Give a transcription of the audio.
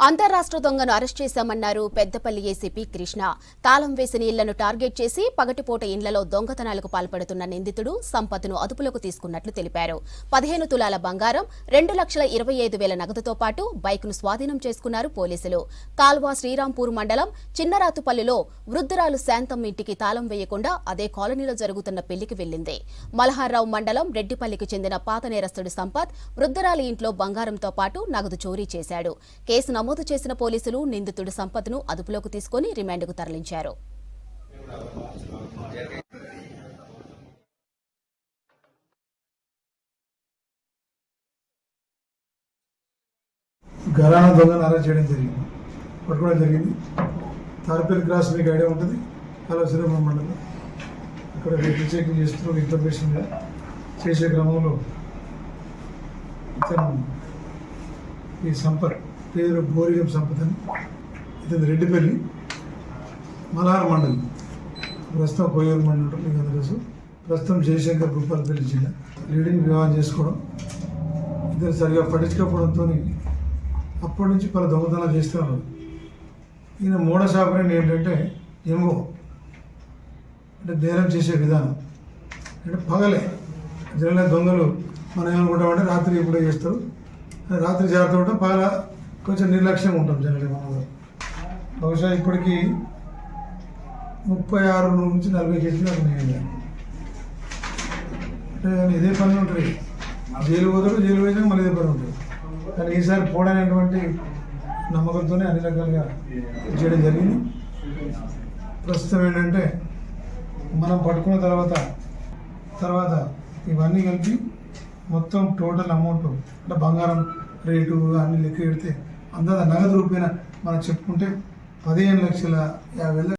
అంతర్రాష్ట్ర దొంగను అరెస్ట్ చేశామన్నారు పెద్దపల్లి ఏసీపీ కృష్ణ. తాళం వేసిన ఇళ్లను టార్గెట్ చేసి పగటిపూట ఇండ్లలో దొంగతనాలకు పాల్పడుతున్న నిందితుడు సంపత్ను అదుపులోకి తీసుకున్నట్లు తెలిపారు. 15 తులాల బంగారం, 2,25,000 నగదుతో పాటు బైక్ను స్వాధీనం చేసుకున్నారు పోలీసులు. కాల్వా శ్రీరాంపూర్ మండలం చిన్నరాతుపల్లిలో వృద్ధురాలు శాంతం ఇంటికి తాళం వేయకుండా అదే కాలనీలో జరుగుతున్న పెళ్లికి వెళ్లింది. మల్హార్రావు మండలం రెడ్డిపల్లికి చెందిన పాత నేరస్తుడు సంపత్ వృద్ధురాలి ఇంట్లో బంగారంతో పాటు నగదు చోరీ చేశాడు. కేసు నమోదు చేసిన పోలీసులు నిందితుడు సంపత్ను అదుపులోకి తీసుకుని రిమాండ్కు తరలించారు. గరానా దొంగను అరెస్ట్ చేయడం జరిగింది, పట్టుకోవడం జరిగింది. తారపల్లి క్రాస్ మీకు ఐడియా ఉంటుంది, శ్రీరాంపూర్ మండలం. అక్కడ చెకింగ్ చేస్తున్న ఇన్ఫర్మేషన్ చేసే క్రమంలో ఇతను ఈ సంపత్ పేరు బోరిగం సంపత్ అని, ఇతను రెడ్డిపల్లి మల్హార్ మండలి, ప్రస్తుతం కోయూరు మండలం. మీకు అందరూ తెలుసు. ప్రస్తుతం జయశంకర్ భూపాలపల్లి జిల్లా. లీడింగ్ వివాహం చేసుకోవడం, ఇతను సరిగా పట్టించుకోవడంతో అప్పటి నుంచి పలు దొంగతనాలు చేస్తూ ఉన్నాడు. ఈయన మోడస్ ఆపరేషన్ ఏంటంటే ఎంఓ అంటే బేరం చేసే విధానం అంటే పగలే. జనరల్గా దొంగలు మనం ఏమనుకుంటామంటే రాత్రి ఇప్పుడే చేస్తారు, రాత్రి జాగ్రత్త ఉంటాం, పగల కొంచెం నిర్లక్ష్యం ఉంటాం జనరల్గా. మనం బహుశా ఇప్పటికీ 36 నుంచి 40 కేసులు నాకు నేను అంటే ఇదే పని ఉంటుంది. జైలు పోతాడు, జైలు పోయినా మళ్ళీ ఇదే పని ఉంటుంది. కానీ ఈసారి పోడైనటువంటి నమ్మకంతోనే అన్ని రకాలుగా చేయడం జరిగింది. ప్రస్తుతం ఏంటంటే మనం పట్టుకున్న తర్వాత ఇవన్నీ కలిపి మొత్తం టోటల్ అమౌంట్ అంటే బంగారం రేటు అన్ని లెక్క పెడితే అందాజ నగదు రూపాయన మనం చెప్పుకుంటే 15,50,000